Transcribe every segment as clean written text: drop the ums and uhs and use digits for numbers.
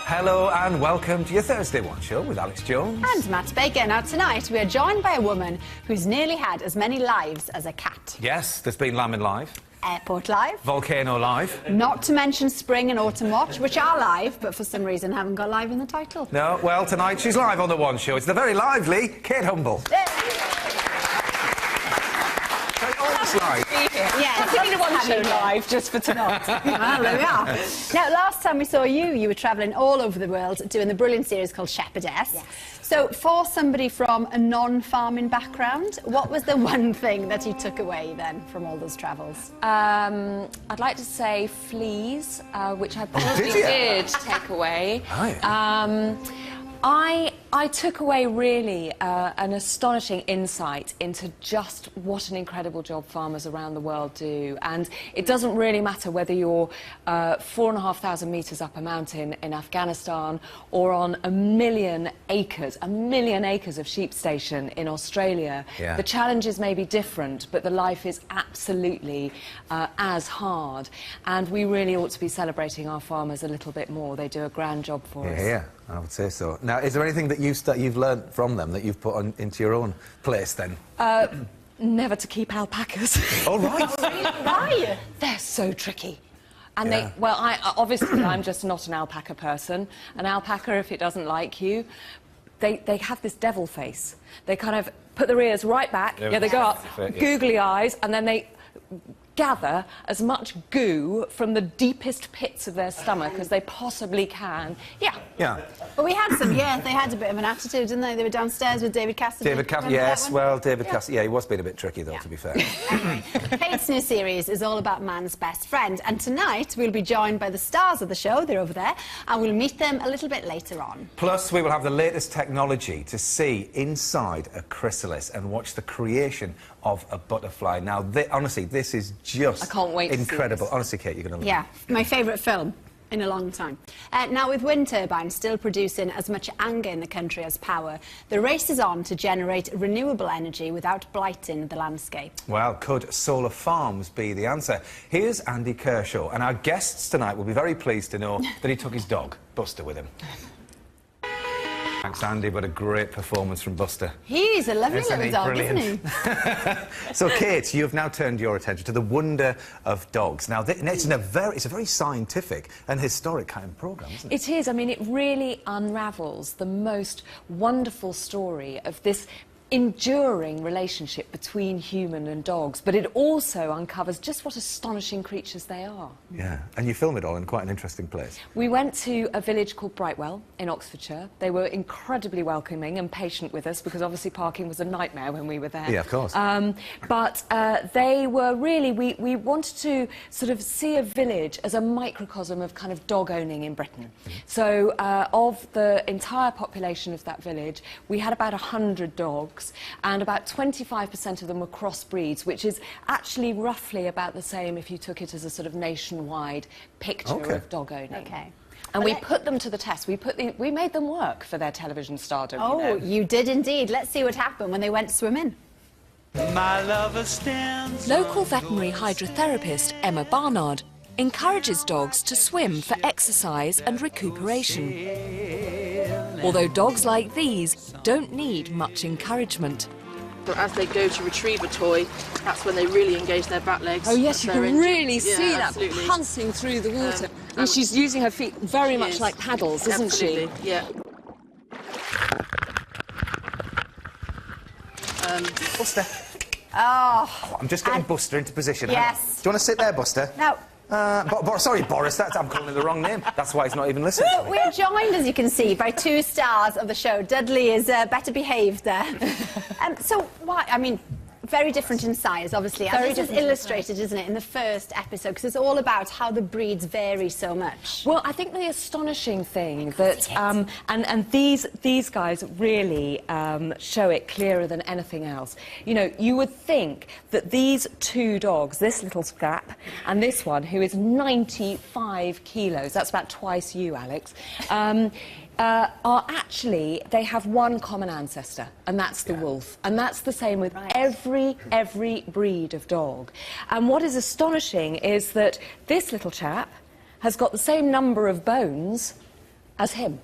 Hello and welcome to your Thursday One Show with Alex Jones. And Matt Baker. Now tonight we are joined by a woman who's nearly had as many lives as a cat. Yes, there's been Lambing Live. Airport Live. Volcano Live. Not to mention Spring and Autumn Watch, which are live, but for some reason haven't got live in the title. No, well, tonight she's live on the One Show. It's the very lively Kate Humble. Live. Yeah, we need a One Show live just for tonight. Well, there we are. Now, last time we saw you, you were travelling all over the world doing the brilliant series called Shepherdess. Yes. So, for somebody from a non-farming background, what was the one thing that you took away then from all those travels? I'd like to say fleas, which I probably did take away. Oh, yeah. I took away really an astonishing insight into just what an incredible job farmers around the world do. And it doesn't really matter whether you're 4,500 metres up a mountain in Afghanistan or on a million acres of sheep station in Australia. Yeah. The challenges may be different, but the life is absolutely as hard. And we really ought to be celebrating our farmers a little bit more. They do a grand job for us. Yeah, I would say so. Now, is there anything that you've learnt from them that you've put into your own place then? Never to keep alpacas. Oh, right. Why? They're so tricky. And Yeah. obviously I'm just not an alpaca person. An alpaca, if it doesn't like you, they have this devil face. They kind of put their ears right back, they go up, googly eyes, and then they gather as much goo from the deepest pits of their stomach as they possibly can. Yeah. Well, we had some, yeah, they had a bit of an attitude, didn't they? They were downstairs with David Cassidy. David Cassidy, yes, well, David Cassidy, yeah, he was being a bit tricky, though, to be fair. Kate's new series is all about man's best friend, and tonight we'll be joined by the stars of the show, they're over there, and we'll meet them a little bit later on. Plus, we will have the latest technology to see inside a chrysalis and watch the creation of a butterfly. Now, honestly, this is just I can't wait to see incredible. this. Honestly, Kate, you're going to love it. Yeah, my favourite film in a long time. Now, with wind turbines still producing as much anger in the country as power, the race is on to generate renewable energy without blighting the landscape. Well, could solar farms be the answer? Here's Andy Kershaw, and our guests tonight will be very pleased to know that he took his dog, Buster, with him. Thanks, Andy, but a great performance from Buster. He's a lovely little dog, Brilliant. isn't he? So, Kate, you've now turned your attention to the wonder of dogs. Now, it's a very scientific and historic kind of programme, isn't it? It is. I mean, it really unravels the most wonderful story of this enduring relationship between human and dogs, but it also uncovers just what astonishing creatures they are. Yeah, and you film it all in quite an interesting place. We went to a village called Brightwell in Oxfordshire. They were incredibly welcoming and patient with us because obviously parking was a nightmare when we were there. Yeah, of course. But they were really, we wanted to sort of see a village as a microcosm of kind of dog owning in Britain. So of the entire population of that village, we had about 100 dogs, and about 25% of them were crossbreeds, which is actually roughly about the same if you took it as a sort of nationwide picture of dog owning. Okay. And we put them to the test. We made them work for their television stardom. Oh, you know. you did indeed. Let's see what happened when they went swimming. My lover stands. Local veterinary hydrotherapist Emma Barnard encourages dogs to swim for exercise and recuperation. Although dogs like these don't need much encouragement. So as they go to retrieve a toy, that's when they really engage their back legs. Oh yes, you That's their can engine. really see that absolutely. pouncing through the water. And she's using her feet very much is. like paddles, isn't Absolutely, she? yeah. Buster. Oh, I'm just getting Buster into position. Yes. Do you want to sit there, Buster? now, Sorry, Boris, I'm calling him the wrong name. That's why he's not even listening to me. we're joined, as you can see, by two stars of the show. Dudley is better behaved there. So, why? I mean, very different in size, obviously. And this is illustrated, isn't it, in the first episode, because it's all about how the breeds vary so much. Well, I think the astonishing thing that, and these guys really show it clearer than anything else. You know, you would think that these two dogs, this little scrap and this one, who is 95 kilos, that's about twice you, Alex, are actually, they have one common ancestor, and that's the wolf. And that's the same with every breed of dog. And what is astonishing is that this little chap has got the same number of bones as him.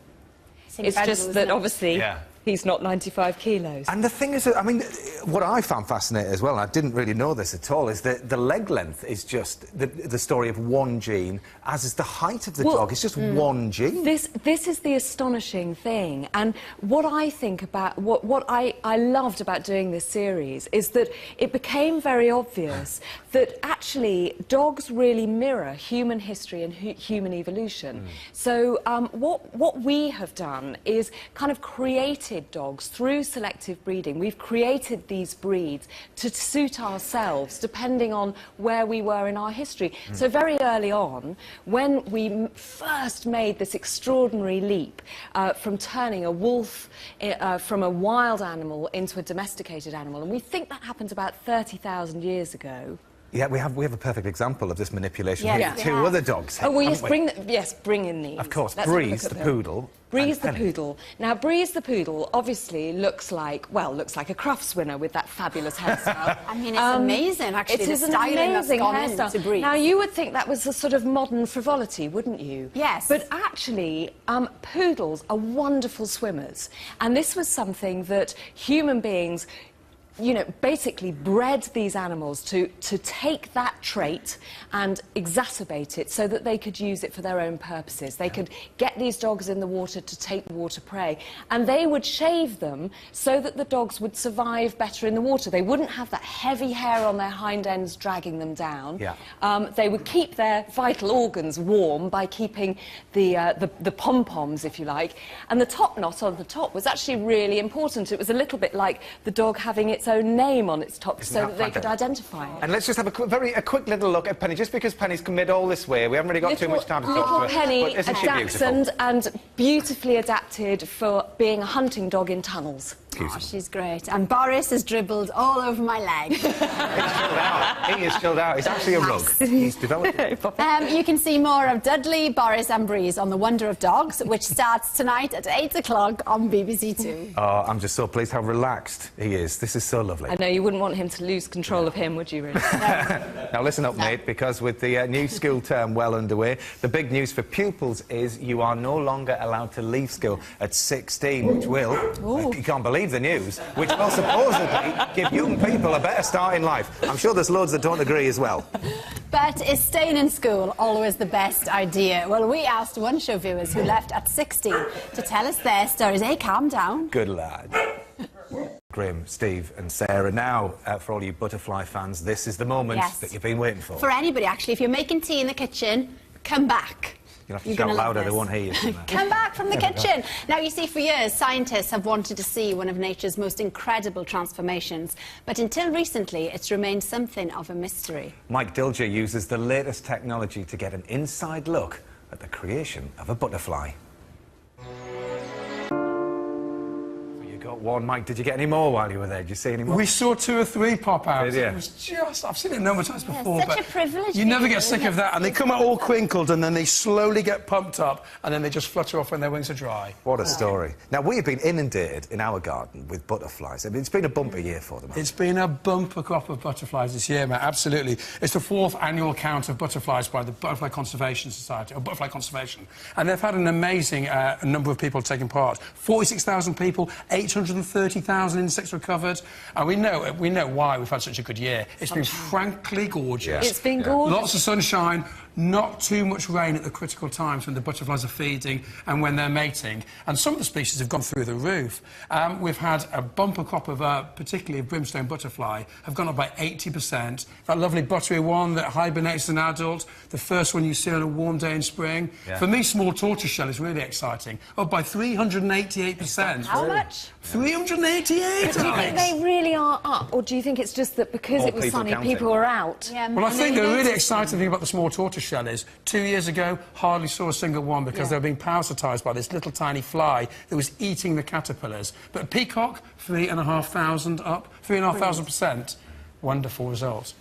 It's incredible, just isn't that it? obviously Yeah. he's not 95 kilos. And the thing is, I mean, what I found fascinating as well, and I didn't really know this at all, is that the leg length is just the story of one gene, as is the height of the dog. It's just one gene. This is the astonishing thing, and what I think about what I loved about doing this series is that it became very obvious that actually dogs really mirror human history and human evolution. So what we have done is kind of created dogs through selective breeding. We've created these breeds to suit ourselves depending on where we were in our history. So very early on, when we first made this extraordinary leap from turning a wolf from a wild animal into a domesticated animal, and we think that happened about 30,000 years ago. Yeah, we have a perfect example of this manipulation Yes, here. we Two have. other dogs. Oh, well, haven't yes, we? bring in these. Of course, Let's have a look Breeze, at the them. poodle. Breeze and the Penny. poodle. Now, Breeze the poodle obviously looks like a Crufts winner with that fabulous hairstyle. I mean, it's amazing, actually, It is the an styling that's amazing gone hairstyle. into Breeze. Now, you would think that was a sort of modern frivolity, wouldn't you? Yes. But actually, poodles are wonderful swimmers. And this was something that human beings, you know, basically bred these animals to take that trait and exacerbate it so that they could use it for their own purposes. They could get these dogs in the water to take water prey, and they would shave them so that the dogs would survive better in the water. They wouldn't have that heavy hair on their hind ends dragging them down. Yeah. They would keep their vital organs warm by keeping the pom-poms, if you like, and the top knot on the top was actually really important. It was a little bit like the dog having its own name on its top so that they could identify it. And let's just have a quick little look at Penny, just because Penny's come mid all this way. We haven't really got too much time to talk to her. Little Penny, but isn't she a beautiful? dachshund and beautifully adapted for being a hunting dog in tunnels. Oh, she's great. And Boris has dribbled all over my leg. He's chilled out. He is chilled out. It's actually a rug. He's developed. You can see more of Dudley, Boris and Breeze on The Wonder of Dogs, which starts tonight at 8 o'clock on BBC Two. Oh, I'm just so pleased how relaxed he is. This is so lovely. I know, you wouldn't want him to lose control of him, would you, really? Now listen up, mate, because with the new school term well underway, the big news for pupils is you are no longer allowed to leave school at 16, which will, you can't believe the news, which will supposedly give young people a better start in life. I'm sure there's loads that don't agree as well. But is staying in school always the best idea? Well, we asked one show viewers who left at 16 to tell us their stories. Hey, calm down. Good lad. Graham, Steve and Sarah. Now, for all you butterfly fans, this is the moment that you've been waiting for. For anybody, actually, if you're making tea in the kitchen, come back. You'll have to shout louder, they won't hear you. Come back from the kitchen. Now, you see, for years, scientists have wanted to see one of nature's most incredible transformations. But until recently, it's remained something of a mystery. Mike Dilger uses the latest technology to get an inside look at the creation of a butterfly. One, Mike, did you get any more while you were there? Did you see any more? We saw 2 or 3 pop out. Did you? It was just, I've seen it a number of times before, such but a privilege you never for you, get sick isn't of that. And they come out all crinkled and then they slowly get pumped up and then they just flutter off when their wings are dry. What a story. Now, we've been inundated in our garden with butterflies. I mean, it's been a bumper year for them. It's been a bumper crop of butterflies this year, Matt, absolutely. It's the 4th annual count of butterflies by the Butterfly Conservation Society, or Butterfly Conservation. And they've had an amazing number of people taking part. 46,000 people, 830,000 insects recovered. And we know why we've had such a good year. It's been frankly gorgeous. It's been gorgeous. Lots of sunshine, not too much rain at the critical times when the butterflies are feeding and when they're mating. And some of the species have gone through the roof. We've had a bumper crop of, particularly of brimstone butterfly, have gone up by 80%. That lovely buttery one that hibernates as an adult, the first one you see on a warm day in spring. Yeah. For me, small tortoiseshell is really exciting. Up by 388%. How much? 388, Do you think Alex. they really are up, or do you think it's just that because More it was people sunny, counting. people were out? Yeah, Well, I think the maybe. really exciting thing about the small tortoiseshell is 2 years ago, hardly saw a single one because they were being parasitised by this little tiny fly that was eating the caterpillars. But peacock, 3,500 up, 3,500%. Wonderful results.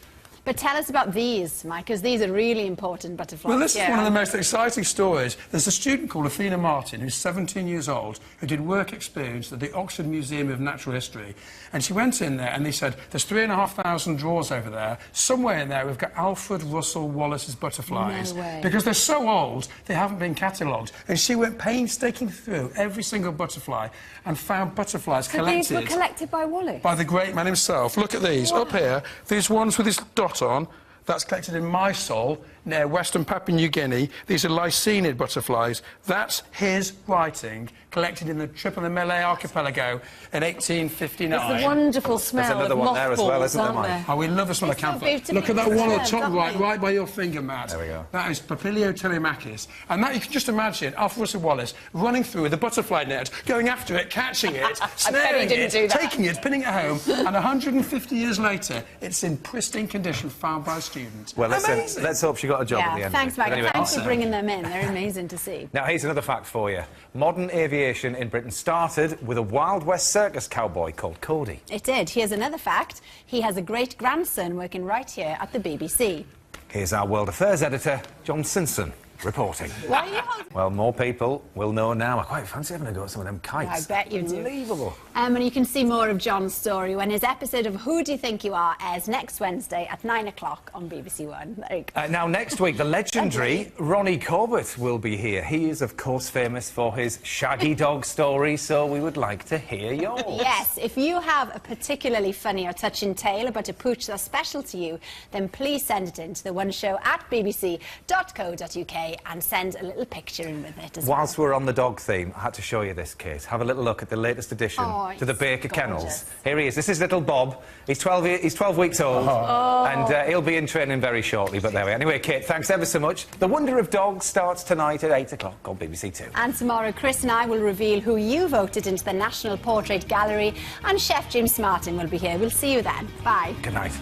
But tell us about these, Mike, because these are really important butterflies. Well, this is one of the most exciting stories. There's a student called Athena Martin, who's 17 years old, who did work experience at the Oxford Museum of Natural History. And she went in there and they said, there's 3,500 drawers over there. Somewhere in there we've got Alfred Russel Wallace's butterflies. No way. Because they're so old, they haven't been catalogued. And she went painstaking through every single butterfly and found butterflies collected. These were collected by Wallace? By the great man himself. Look at these. Up here, these ones with this dot on, that's collected in Mysol, near Western Papua New Guinea. These are Lycaenid butterflies. That's his writing, collected in the trip on the Malay Archipelago in 1859. It's the wonderful smell There's another of one there as well, mothballs, isn't there, aren't Mike? Oh, we love the smell of It's so camphor. beautiful. Look at that one on the It's top lovely. right by your finger, Matt. There we go. That is Papilio telemachus. And that, you can just imagine Alfred Russel Wallace running through with a butterfly net, going after it, catching it, snaring didn't do it, that. taking it, pinning it home, and 150 years later, it's in pristine condition, found by a student. Well, Amazing. let's hope she got a job at the Yeah, end. thanks, of it. Mike. But anyway, Thanks for bringing them in. They're amazing to see. Now, here's another fact for you. Modern aviation in Britain started with a Wild West circus cowboy called Cody. It did. Here's another fact. He has a great-grandson working right here at the BBC. Here's our World Affairs editor, John Simpson, reporting. Why are you holding... Well, more people will know now. I quite fancy having a go at some of them kites. I bet you do. Unbelievable. And you can see more of John's story when his episode of Who Do You Think You Are airs next Wednesday at 9 o'clock on BBC One. There you go. Now, next week, the legendary Ronnie Corbett will be here. He is, of course, famous for his shaggy dog story, so we would like to hear yours. Yes, if you have a particularly funny or touching tale about a pooch that's special to you, then please send it in to the One Show at bbc.co.uk and send a little picture in with it as well. Whilst we're on the dog theme, I had to show you this, Kate. Have a little look at the latest addition to the it's Baker gorgeous. Kennels. Here he is. This is little Bob. He's 12 weeks old, and he'll be in training very shortly, but there we are. Anyway, Kate, thanks ever so much. The Wonder of Dogs starts tonight at 8 o'clock on BBC Two. And tomorrow, Chris and I will reveal who you voted into the National Portrait Gallery, and Chef James Martin will be here. We'll see you then. Bye. Good night.